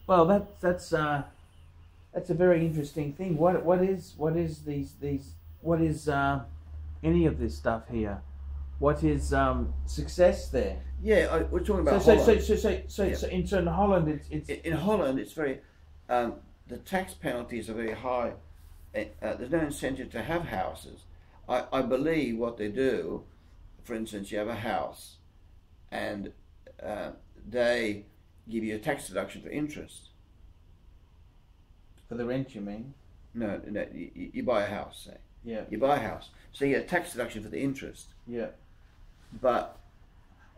Well, that's a very interesting thing. What is any of this stuff here? What is success there? Yeah, we're talking about Holland. So in Holland, it's in Holland, it's very the tax penalties are very high. There's no incentive to have houses. I believe what they do, for instance, you have a house, and they give you a tax deduction for interest. For the rent, you mean? No, you buy a house, say. Yeah. You buy a house, so you get a tax deduction for the interest. Yeah. But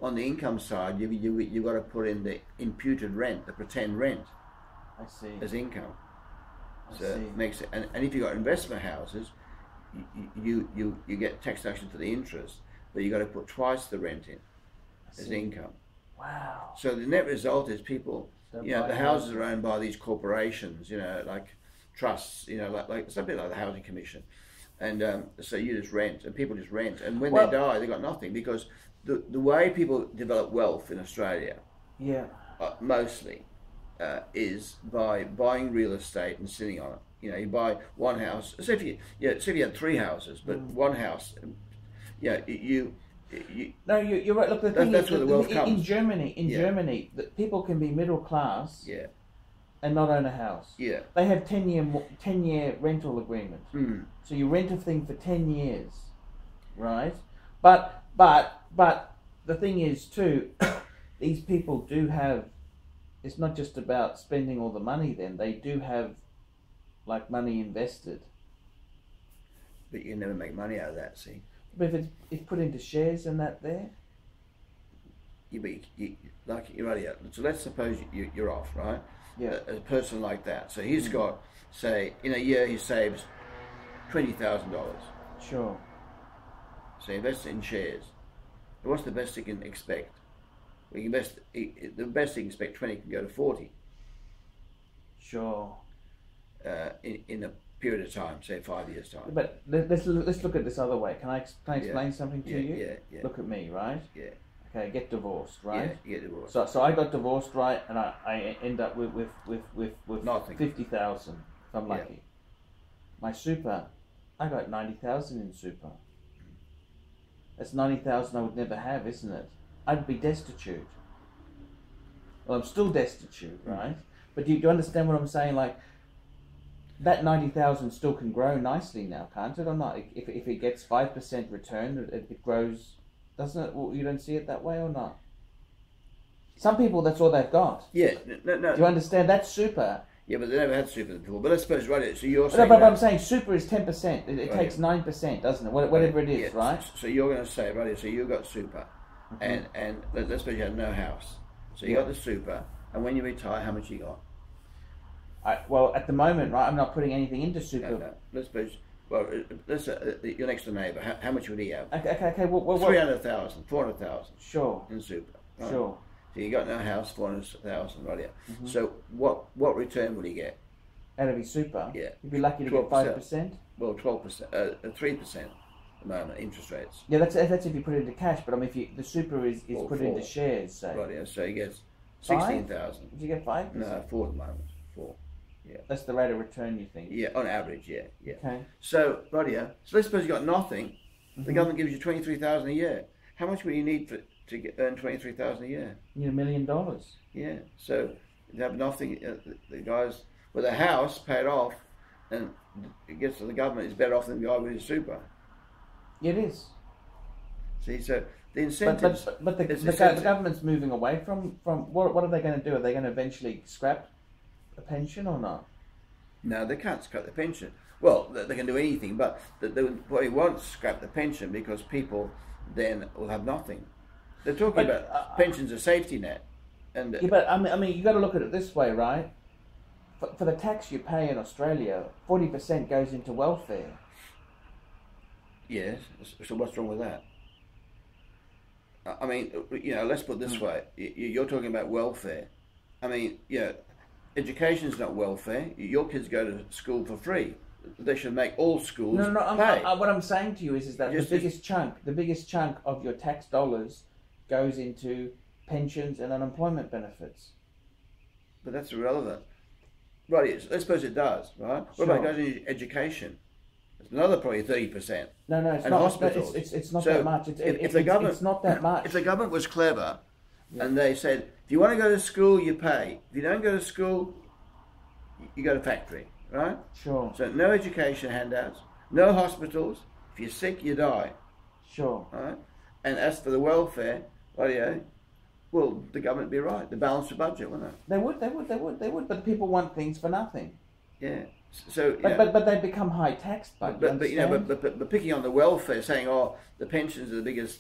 on the income side, you got to put in the imputed rent, the pretend rent. I see. As income. I So see. it makes it, and if you've got investment houses, you get tax deduction for the interest, but you got to put twice the rent in as income. Wow. So the net result is people, the houses are owned by these corporations, like trusts, like it's a bit like the Housing Commission, and so you just rent, and people just rent, and when they die, they got nothing, because the way people develop wealth in Australia, mostly, is by buying real estate and sitting on it. You buy one house. So if you had three houses, but one house, you're right. Look, the thing that's is, where the wealth comes. In Germany, that people can be middle class, and not own a house. Yeah, they have 10-year rental agreement. So you rent a thing for 10 years, right? But the thing is too, these people do have. It's not just about spending all the money. Then they do have, like, money invested. But you can never make money out of that. See. But if it's put into shares and that there. You're right. Yeah. So let's suppose you're off, right? Yeah. A person like that. So he's got, say, in a year he saves $20,000. Sure. So he invests in shares. But what's the best he can expect? We invest. The best he can expect 20 can go to 40. Sure. In a period of time, say 5 years time. But let's look at this other way. Can I explain something to you? Yeah. Look at me, right? Yeah. Okay, get divorced, right? Yeah, get divorced. So I got divorced, right, and I end up with nothing. 50,000 if I'm lucky. Yeah. My super, I got 90,000 in super. That's 90,000 I would never have, isn't it? I'd be destitute. Well, I'm still destitute, right? But do you understand what I'm saying? Like, that 90,000 still can grow nicely now, can't it, or not? If it gets 5% return, it grows, doesn't it? Well, you don't see it that way, or not? Some people, that's all they've got. Yeah, no. Do you understand? That's super. Yeah, but they never had super before. But I suppose, right, so you're saying... But I'm saying super is 10%. It takes 9%, doesn't it? Whatever it is, right? So you're going to say, right, so you got super, and let's suppose you had no house. So you got the super, and when you retire, how much you got? Well, at the moment, right, I'm not putting anything into super. No. Let's suppose, well, your next door neighbour, how much would he have? Okay. Well, 300,000, 400,000. Sure. In super. Right? Sure. So you got no house, 400,000, right? Yeah. So what return would he get? Out of his super? Yeah. You'd be lucky to get 5%. Well, 12%, 3% at the moment, interest rates. Yeah, that's if you put it into cash. But I mean, if the super is put into shares, say. Right. Yeah. So he gets 16,000. Did you get 5%? No, 4 at the moment. 4. Yeah. That's the rate of return, you think? Yeah, on average, yeah. Okay. So, right, yeah. So let's suppose you got nothing. The government gives you 23,000 a year. How much would you need to earn 23,000 a year? You need $1 million. Yeah. So you have nothing. The guys with a house paid off, and it gets to the government is better off than the guy with his super. It is. See, so the incentives. But the government's moving away from what are they going to do? Are they going to eventually scrap a pension or not? No, they can't scrap the pension. Well, they can do anything, but they won't scrap the pension because people then will have nothing. They're talking about pensions, a safety net. And yeah, but I mean, you got to look at it this way, right? For the tax you pay in Australia, 40% goes into welfare. Yes. So what's wrong with that? I mean, let's put it this way. You're talking about welfare. I mean, education's not welfare. Your kids go to school for free. They should make all schools pay. What I'm saying to you is that the biggest chunk of your tax dollars goes into pensions and unemployment benefits. But that's irrelevant. Right, let's suppose it does, right? Sure. What about goes into education? It's another probably 30%. No, it's and not. Hospitals. It's not So that much. if the government, it's not that much. If the government was clever, and they said, if you want to go to school, you pay. If you don't go to school, you go to factory, right? Sure. So no education handouts, no hospitals. If you're sick, you die. Sure. Right? And as for the welfare, well, the government would be right. The balanced budget, wouldn't it? They would. But people want things for nothing. Yeah. So, but they become high taxed. But picking on the welfare, saying, oh, the pensions are the biggest.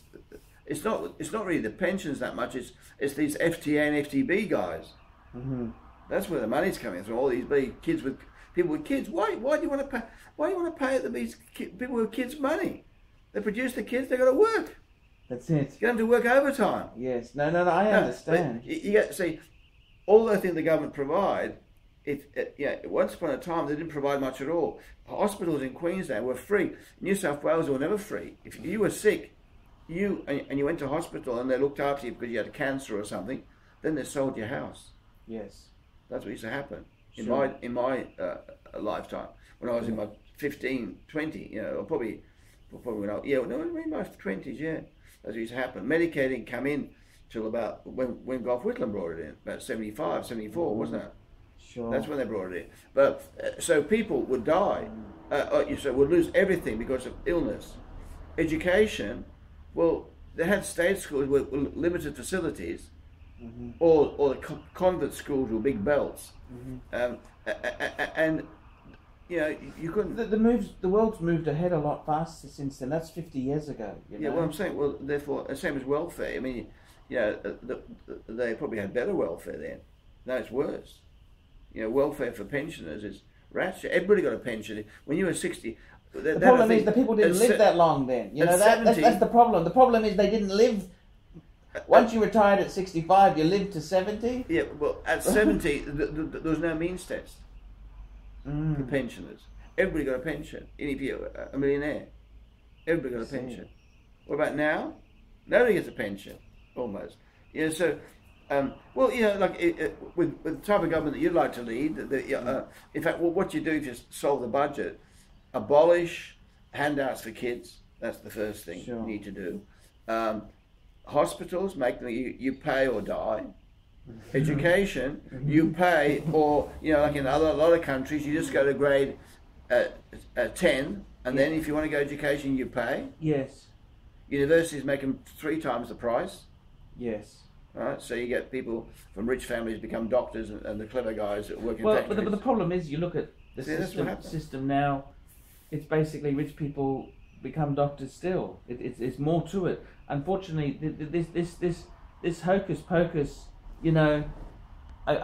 It's not really the pensions that much. It's these FTA and FTB guys. Mm-hmm. That's where the money's coming from. All these big kids with people with kids. Why do you want to pay? Why do you want to pay these people with kids money? They produce the kids. They got to work. That's it. You have to work overtime. Yes. No. I understand. You get see, all the things the government provide. Once upon a time they didn't provide much at all. Hospitals in Queensland were free. New South Wales were never free. If you were sick, you went to hospital and they looked after you because you had cancer or something, then they sold your house. Yes. That's what used to happen Sure. in my lifetime when I was in my 15, 20. Or probably when in my 20s. Yeah, that's what used to happen. Medicaid didn't come in till about when Gough Whitlam brought it in, about 75, 74, wasn't it? Sure. That's when they brought it in. But so people would die, would lose everything because of illness. Education, well, they had state schools with limited facilities, mm-hmm. or the convent schools with big belts, mm-hmm. And you couldn't. The world's moved ahead a lot faster since then. That's 50 years ago. Yeah, well, I'm saying, well, therefore, the same as welfare. I mean, they probably had better welfare then. No, it's worse. Welfare for pensioners is ratchet. Everybody got a pension. When you were 60... The problem is the people didn't live that long then. That's the problem. The problem is they didn't live... Once you retired at 65, you lived to 70? Yeah, well, at 70, there was no means test for pensioners. Everybody got a pension. Even if you're a millionaire. Everybody got a pension. What about now? Nobody gets a pension, almost. So... with the type of government that you'd like to lead, in fact, what you do if you solve the budget, abolish handouts for kids. That's the first thing you need to do. Hospitals, make them you pay or die. Education, you pay or like in a lot of countries, you just go to grade 10, and then if you want to go education, you pay. Yes. Universities make them 3 times the price. Yes. Right, so you get people from rich families become doctors, and the clever guys that work in factories. But the problem is, you look at the system now. It's basically rich people become doctors still. It's more to it. Unfortunately, this hocus pocus,